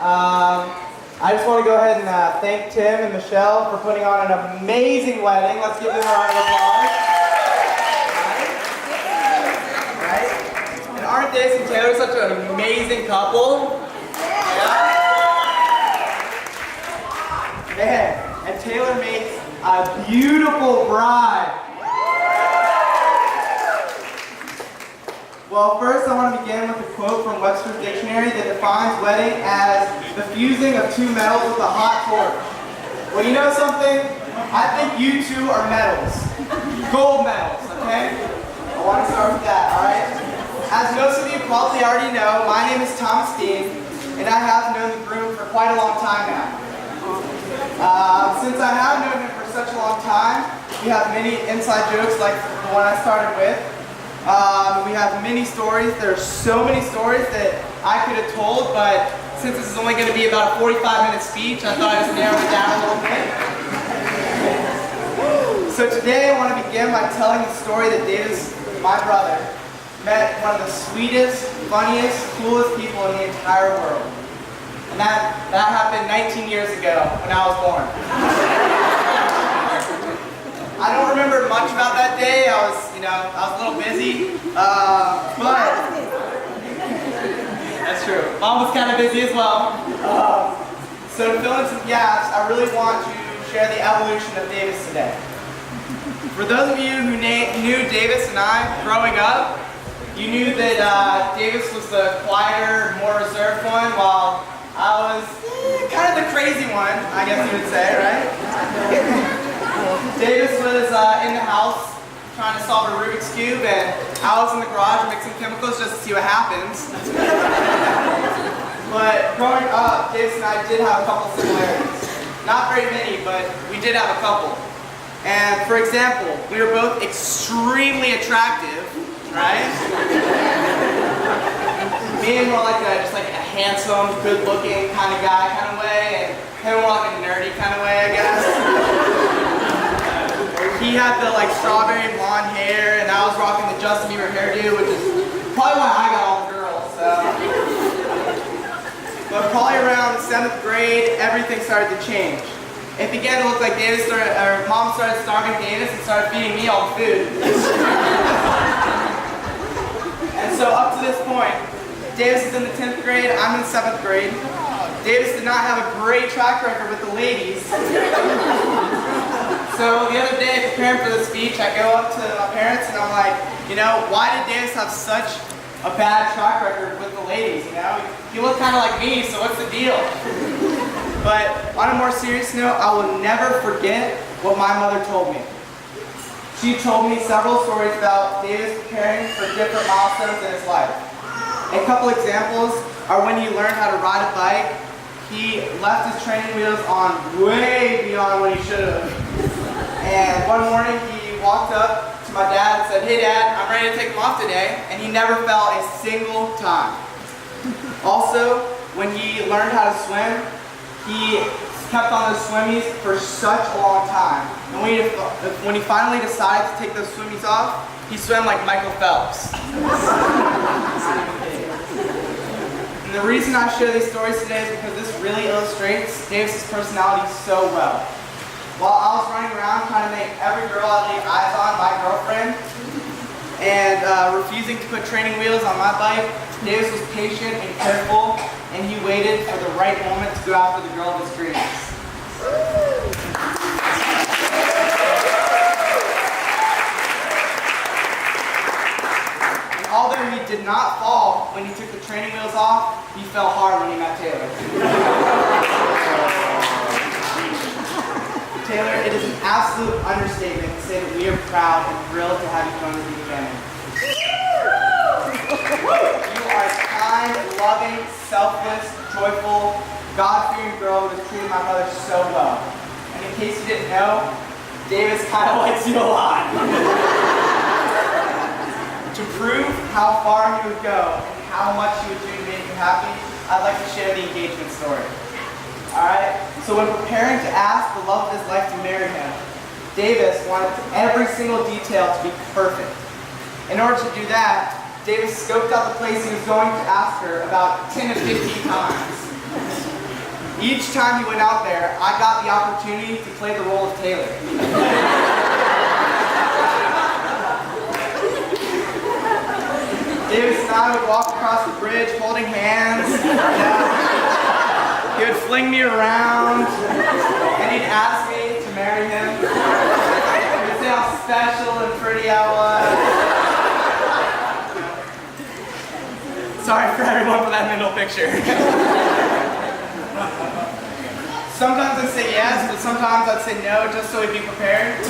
I just want to go ahead and thank Tim and Michelle for putting on an amazing wedding. Let's give them a round of applause. Right? And aren't Davis and Taylor such an amazing couple? Yeah. Man, and Taylor makes a beautiful bride. Well, first I want to begin with a quote from Webster's Dictionary that defines wedding as the fusing of two metals with a hot torch. Well, you know something? I think you two are metals. Gold medals, okay? I want to start with that, alright? As most of you probably already know, my name is Thomas Dean, and I have known the groom for quite a long time now. Since I have known him for such a long time, we have many inside jokes like the one I started with. We have many stories. There are so many stories that I could have told, but since this is only going to be about a 45-minute speech, I thought I'd just narrow it down a little bit. So today I want to begin by telling the story that Davis, my brother, met one of the sweetest, funniest, coolest people in the entire world. And that happened 19 years ago when I was born. I don't remember much about that day. I was a little busy, but that's true. Mom was kind of busy as well. So to fill in some gaps, I really want to share the evolution of Davis today. For those of you who knew Davis and I growing up, you knew that Davis was the quieter, more reserved one, while I was kind of the crazy one, I guess you would say, right? Davis was in the house trying to solve a Rubik's Cube, and I was in the garage mixing chemicals just to see what happens. But growing up, Davis and I did have a couple similarities. Not very many, but we did have a couple. And for example, we were both extremely attractive, right? Me more like just like a handsome, good-looking kind of guy kind of way, and him more like a nerdy kind of way, I guess. He had the strawberry blonde hair, and I was rocking the Justin Bieber hairdo, which is probably why I got all the girls. So. But probably around 7th grade, everything started to change. It began to look like Mom started starving Davis and started feeding me all the food. And so up to this point, Davis is in the 10th grade, I'm in the 7th grade. Davis did not have a great track record with the ladies. So the other day, preparing for the speech, I go up to my parents and I'm like, why did Davis have such a bad track record with the ladies? He looked kind of like me, so what's the deal? But on a more serious note, I will never forget what my mother told me. She told me several stories about Davis preparing for different milestones in his life. A couple examples are when he learned how to ride a bike. He left his training wheels on way beyond what he should have. And one morning he walked up to my dad and said, "Hey Dad, I'm ready to take them off today." And he never fell a single time. Also, when he learned how to swim, he kept on those swimmies for such a long time. And when he finally decided to take those swimmies off, he swam like Michael Phelps. And the reason I share these stories today is because this really illustrates Davis' personality so well. While I was running around trying to make every girl I laid eyes on my girlfriend and refusing to put training wheels on my bike, Davis was patient and careful, and he waited for the right moment to go after the girl of his dreams. And although he did not fall when he took the training wheels off, he fell hard when he met Taylor. Taylor, it is an absolute understatement to say that we are proud and thrilled to have you join the Dean family. You are a kind, loving, selfless, joyful, God-fearing girl who has treated my mother so well. And in case you didn't know, Davis kind of likes you a lot. To prove how far he would go and how much he would do to make you happy, I'd like to share the engagement story. Alright? So when preparing to ask the love of his life to marry him, Davis wanted every single detail to be perfect. In order to do that, Davis scoped out the place he was going to ask her about 10 to 15 times. Each time he went out there, I got the opportunity to play the role of Taylor. Davis and I would walk across the bridge holding hands. He would fling me around, and he'd ask me to marry him. He'd say how special and pretty I was. Sorry for everyone for that mental picture. Sometimes I'd say yes, but sometimes I'd say no, just so he'd be prepared.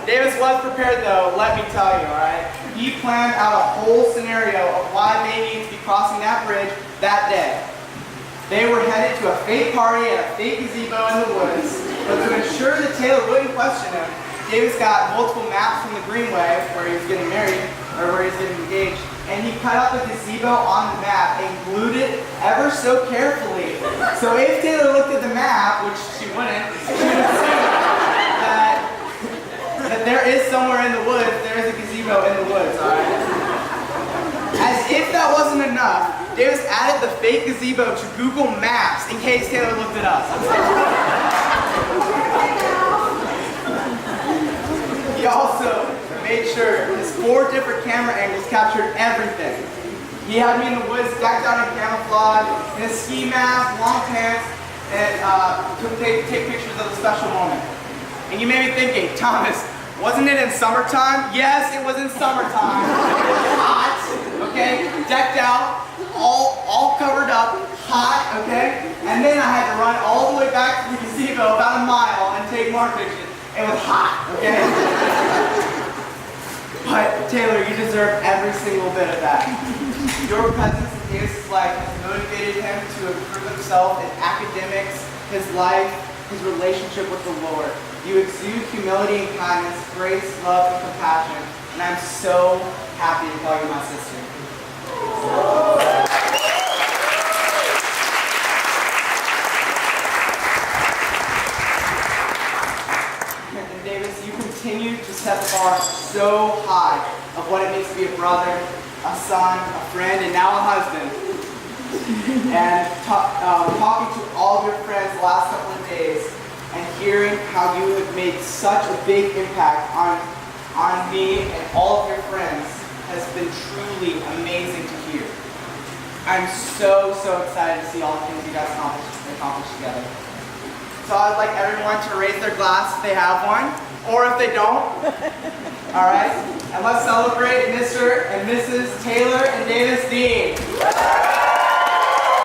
Davis was prepared though, let me tell you, alright? He planned out a whole scenario of why they needed to be crossing that bridge that day. They were headed to a fake party at a fake gazebo in the woods, but to ensure that Taylor wouldn't question him, Davis got multiple maps from the Greenway, where he was getting married, or where he was getting engaged, and he cut out the gazebo on the map and glued it ever so carefully. So if Taylor looked at the map, which she wouldn't, she would see that there is somewhere in the woods, there is a gazebo in the woods, alright? As if that wasn't enough, Davis added the fake gazebo to Google Maps in case Taylor looked it up. He also made sure his 4 different camera angles captured everything. He had me in the woods decked out in camouflage, in a ski mask, long pants, and to take pictures of the special moment. And you may be thinking, Thomas, wasn't it in summertime? Yes, it was in summertime. Hot, okay? Decked out, all covered up, hot, okay? And then I had to run all the way back to the gazebo, about a mile, and take more pictures. It was hot, okay? But Taylor, you deserve every single bit of that. Your presence in Davis' life has motivated him to improve himself in academics, his life, his relationship with the Lord. You exude humility and kindness, grace, love, and compassion, and I'm so happy to call you my sister. And Davis, you continue to set the bar so high of what it means to be a brother, a son, a friend, and now a husband. And talking to all of your friends the last couple of days, and hearing how you have made such a big impact on me and all of your friends has been truly amazing to hear. I'm so excited to see all the things you guys accomplish together. So I'd like everyone to raise their glass if they have one, or if they don't. All right? And let's celebrate Mr. and Mrs. Taylor and Davis Dean.